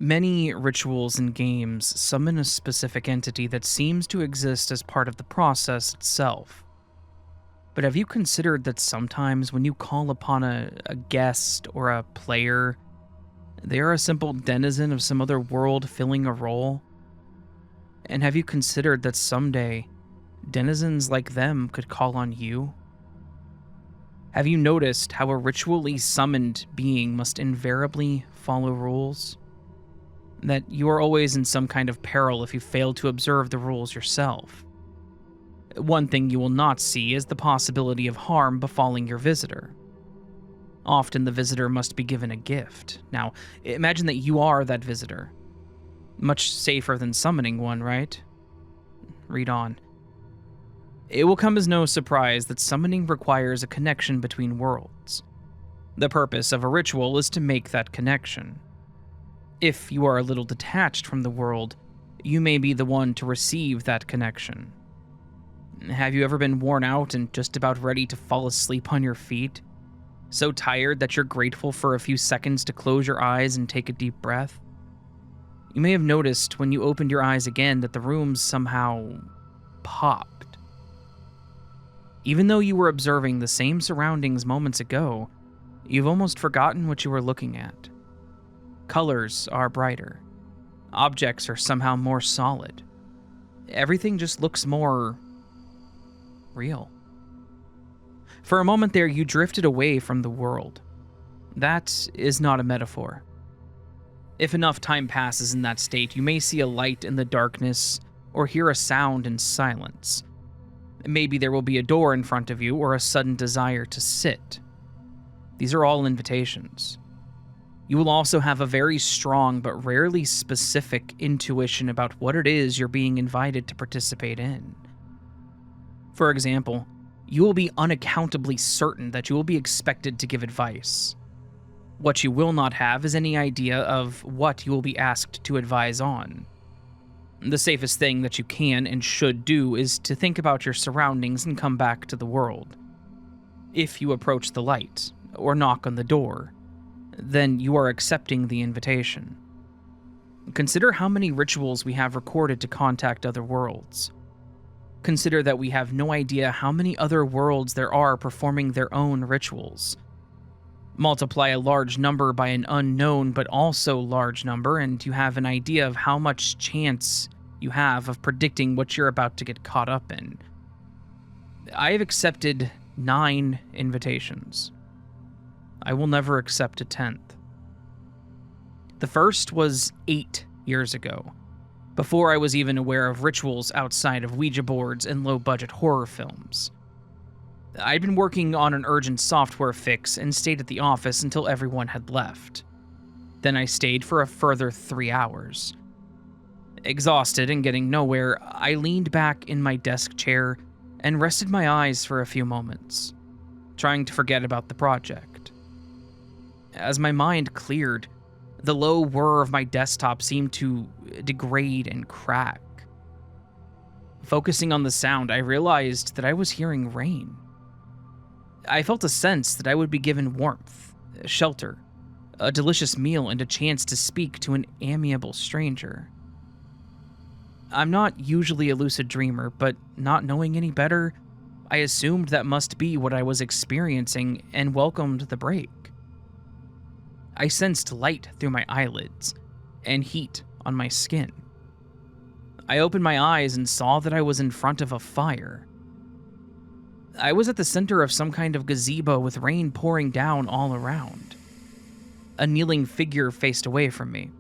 Many rituals and games summon a specific entity that seems to exist as part of the process itself. But have you considered that sometimes when you call upon a guest or a player, they are a simple denizen of some other world filling a role? And have you considered that someday, denizens like them could call on you? Have you noticed how a ritually summoned being must invariably follow rules? That you are always in some kind of peril if you fail to observe the rules yourself. One thing you will not see is the possibility of harm befalling your visitor. Often the visitor must be given a gift. Now, imagine that you are that visitor. Much safer than summoning one, right? Read on. It will come as no surprise that summoning requires a connection between worlds. The purpose of a ritual is to make that connection. If you are a little detached from the world, you may be the one to receive that connection. Have you ever been worn out and just about ready to fall asleep on your feet? So tired that you're grateful for a few seconds to close your eyes and take a deep breath? You may have noticed when you opened your eyes again that the room somehow popped. Even though you were observing the same surroundings moments ago, you've almost forgotten what you were looking at. Colors are brighter. Objects are somehow more solid. Everything just looks more real. For a moment there, you drifted away from the world. That is not a metaphor. If enough time passes in that state, you may see a light in the darkness or hear a sound in silence. Maybe there will be a door in front of you or a sudden desire to sit. These are all invitations. You will also have a very strong but rarely specific intuition about what it is you're being invited to participate in. For example, you will be unaccountably certain that you will be expected to give advice. What you will not have is any idea of what you will be asked to advise on. The safest thing that you can and should do is to think about your surroundings and come back to the world. If you approach the light, or knock on the door, then you are accepting the invitation. Consider how many rituals we have recorded to contact other worlds. Consider that we have no idea how many other worlds there are performing their own rituals. Multiply a large number by an unknown but also large number, and you have an idea of how much chance you have of predicting what you're about to get caught up in. I have accepted 9 invitations. I will never accept a 10th. The first was 8 years ago, before I was even aware of rituals outside of Ouija boards and low-budget horror films. I'd been working on an urgent software fix and stayed at the office until everyone had left. Then I stayed for a further 3 hours. Exhausted and getting nowhere, I leaned back in my desk chair and rested my eyes for a few moments, trying to forget about the project. As my mind cleared, the low whir of my desktop seemed to degrade and crack. Focusing on the sound, I realized that I was hearing rain. I felt a sense that I would be given warmth, shelter, a delicious meal, and a chance to speak to an amiable stranger. I'm not usually a lucid dreamer, but not knowing any better, I assumed that must be what I was experiencing and welcomed the break. I sensed light through my eyelids and heat on my skin. I opened my eyes and saw that I was in front of a fire. I was at the center of some kind of gazebo with rain pouring down all around. A kneeling figure faced away from me,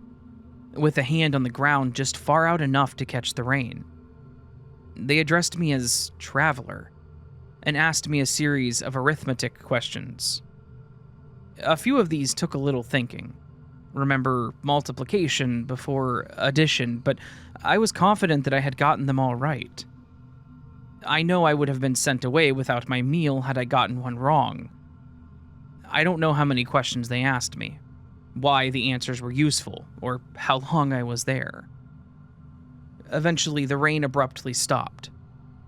with a hand on the ground just far out enough to catch the rain. They addressed me as Traveler and asked me a series of arithmetic questions. A few of these took a little thinking. Remember multiplication before addition, but I was confident that I had gotten them all right. I know I would have been sent away without my meal had I gotten one wrong. I don't know how many questions they asked me, why the answers were useful, or how long I was there. Eventually, the rain abruptly stopped,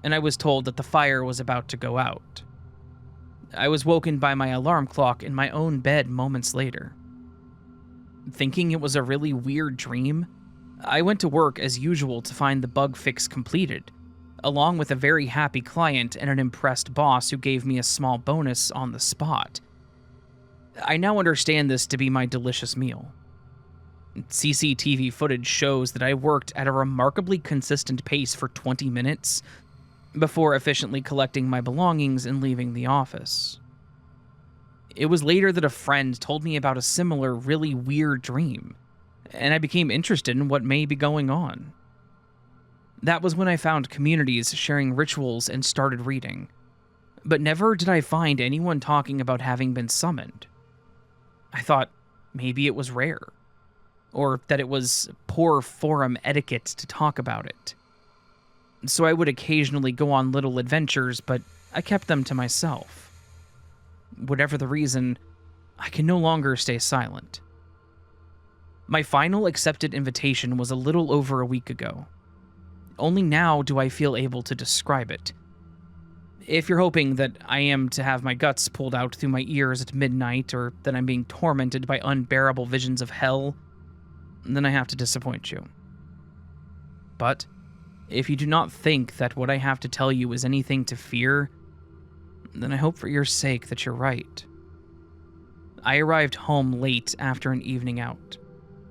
and I was told that the fire was about to go out. I was woken by my alarm clock in my own bed moments later. Thinking it was a really weird dream, I went to work as usual to find the bug fix completed, along with a very happy client and an impressed boss who gave me a small bonus on the spot. I now understand this to be my delicious meal. CCTV footage shows that I worked at a remarkably consistent pace for 20 minutes before efficiently collecting my belongings and leaving the office. It was later that a friend told me about a similar, really weird dream, and I became interested in what may be going on. That was when I found communities sharing rituals and started reading, but never did I find anyone talking about having been summoned. I thought maybe it was rare, or that it was poor forum etiquette to talk about it. So I would occasionally go on little adventures, but I kept them to myself. Whatever the reason, I can no longer stay silent. My final accepted invitation was a little over a week ago. Only now do I feel able to describe it. If you're hoping that I am to have my guts pulled out through my ears at midnight, or that I'm being tormented by unbearable visions of hell, then I have to disappoint you. But if you do not think that what I have to tell you is anything to fear, then I hope for your sake that you're right. I arrived home late after an evening out,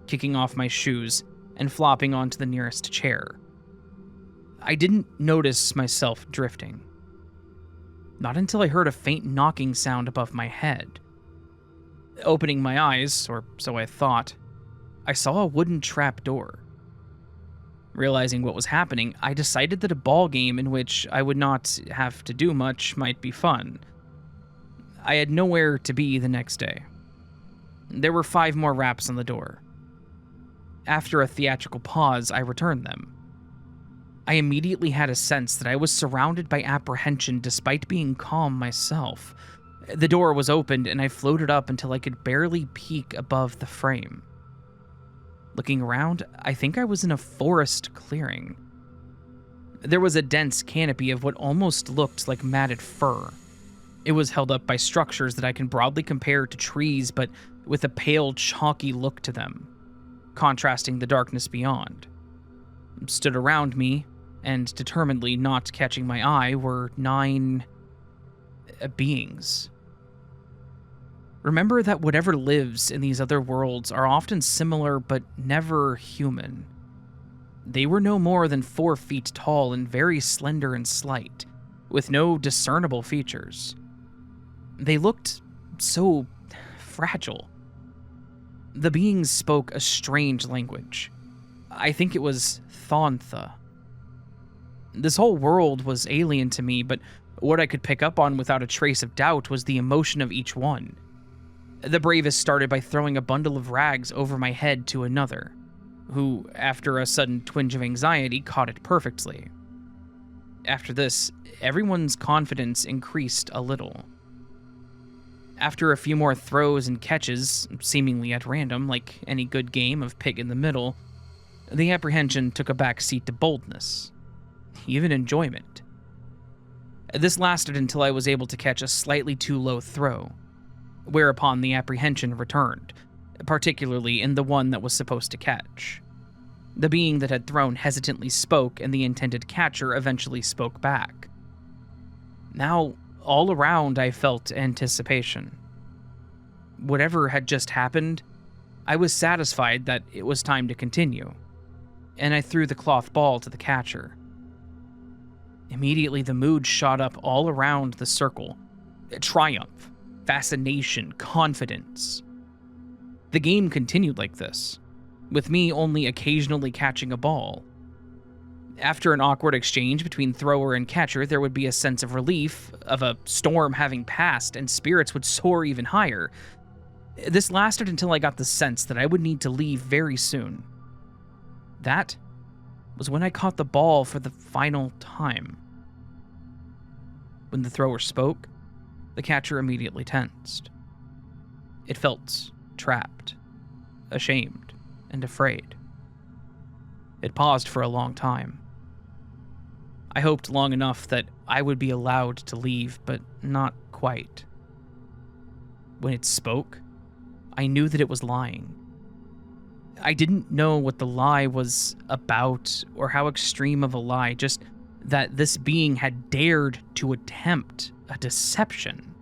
kicking off my shoes and flopping onto the nearest chair. I didn't notice myself drifting. Not until I heard a faint knocking sound above my head. Opening my eyes, or so I thought, I saw a wooden trap door. Realizing what was happening, I decided that a ball game in which I would not have to do much might be fun. I had nowhere to be the next day. There were 5 more raps on the door. After a theatrical pause, I returned them. I immediately had a sense that I was surrounded by apprehension despite being calm myself. The door was opened and I floated up until I could barely peek above the frame. Looking around, I think I was in a forest clearing. There was a dense canopy of what almost looked like matted fur. It was held up by structures that I can broadly compare to trees, but with a pale, chalky look to them, contrasting the darkness beyond. Stood around me, and determinedly not catching my eye, were 9 beings. Remember that whatever lives in these other worlds are often similar but never human. They were no more than 4 feet tall and very slender and slight, with no discernible features. They looked so fragile. The beings spoke a strange language. I think it was Thontha. This whole world was alien to me, but what I could pick up on without a trace of doubt was the emotion of each one. The bravest started by throwing a bundle of rags over my head to another, who, after a sudden twinge of anxiety, caught it perfectly. After this, everyone's confidence increased a little. After a few more throws and catches, seemingly at random, like any good game of pig in the middle, the apprehension took a back seat to boldness, even enjoyment. This lasted until I was able to catch a slightly too low throw, whereupon the apprehension returned, particularly in the one that was supposed to catch. The being that had thrown hesitantly spoke, and the intended catcher eventually spoke back. Now, all around, I felt anticipation. Whatever had just happened, I was satisfied that it was time to continue, and I threw the cloth ball to the catcher. Immediately, the mood shot up all around the circle. Triumph, fascination, confidence. The game continued like this, with me only occasionally catching a ball. After an awkward exchange between thrower and catcher, there would be a sense of relief, of a storm having passed, and spirits would soar even higher. This lasted until I got the sense that I would need to leave very soon. That was when I caught the ball for the final time. When the thrower spoke, the catcher immediately tensed. It felt trapped, ashamed, and afraid. It paused for a long time. I hoped long enough that I would be allowed to leave, but not quite. When it spoke, I knew that it was lying. I didn't know what the lie was about or how extreme of a lie, just that this being had dared to attempt a deception.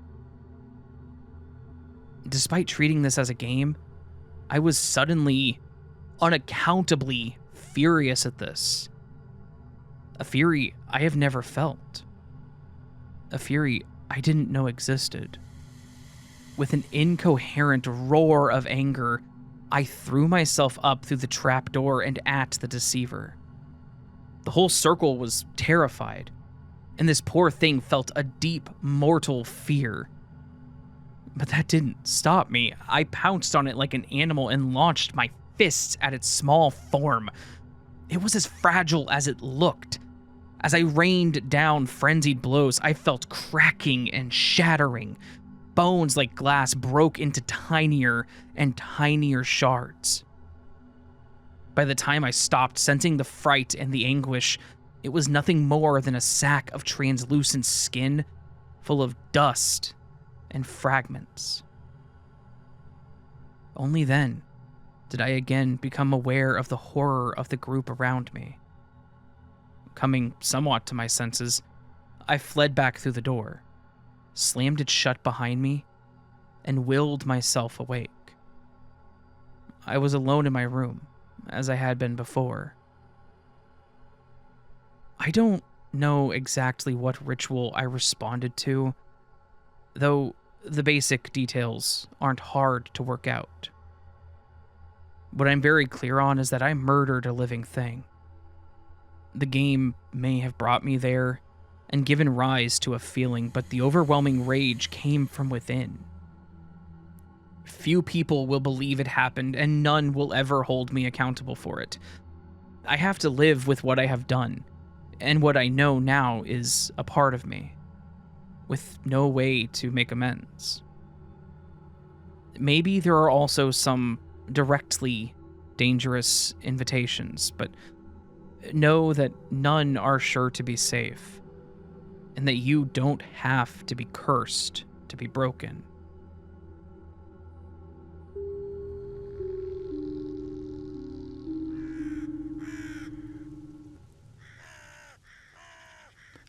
Despite treating this as a game, I was suddenly, unaccountably furious at this. A fury I have never felt. A fury I didn't know existed. With an incoherent roar of anger, I threw myself up through the trapdoor and at the deceiver. The whole circle was terrified, and this poor thing felt a deep, mortal fear. But that didn't stop me. I pounced on it like an animal and launched my fists at its small form. It was as fragile as it looked. As I rained down frenzied blows, I felt cracking and shattering. Bones like glass broke into tinier and tinier shards. By the time I stopped sensing the fright and the anguish, it was nothing more than a sack of translucent skin full of dust and fragments. Only then did I again become aware of the horror of the group around me. Coming somewhat to my senses, I fled back through the door, slammed it shut behind me, and willed myself awake. I was alone in my room, as I had been before. I don't know exactly what ritual I responded to, though the basic details aren't hard to work out. What I'm very clear on is that I murdered a living thing. The game may have brought me there and given rise to a feeling, but the overwhelming rage came from within. Few people will believe it happened, and none will ever hold me accountable for it. I have to live with what I have done, and what I know now is a part of me, with no way to make amends. Maybe there are also some directly dangerous invitations, but know that none are sure to be safe, and that you don't have to be cursed to be broken.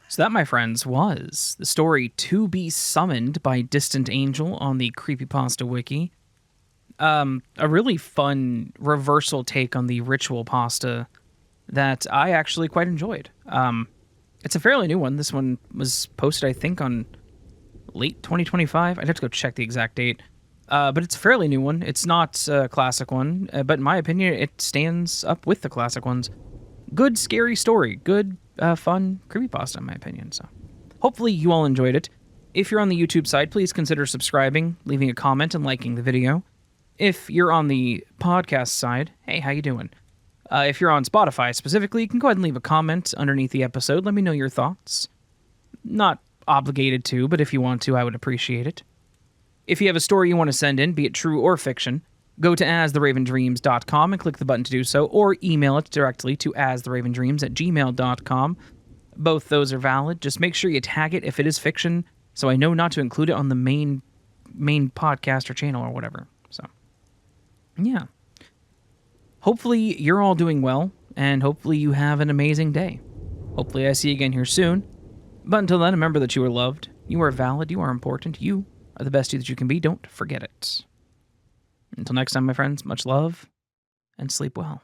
So that, my friends, was the story To Be Summoned by DistantAngel on the Creepypasta wiki. A really fun reversal take on the ritual pasta that I actually quite enjoyed. It's a fairly new one. This one was posted, I think, on late 2025. I'd have to go check the exact date. But it's a fairly new one. It's not a classic one, but in my opinion, it stands up with the classic ones. Good, scary story. Good, fun creepypasta, in my opinion. So hopefully you all enjoyed it. If you're on the YouTube side, please consider subscribing, leaving a comment, and liking the video. If you're on the podcast side, hey, how you doing? If you're on Spotify specifically, you can go ahead and leave a comment underneath the episode. Let me know your thoughts. Not obligated to, but if you want to, I would appreciate it. If you have a story you want to send in, be it true or fiction, go to astheravendreams.com and click the button to do so, or email it directly to astheravendreams@gmail.com. Both those are valid. Just make sure you tag it if it is fiction, so I know not to include it on the main podcast or channel or whatever. So, yeah. Hopefully you're all doing well, and hopefully you have an amazing day. Hopefully I see you again here soon. But until then, remember that you are loved, you are valid, you are important, you are the best you that you can be. Don't forget it. Until next time, my friends, much love, and sleep well.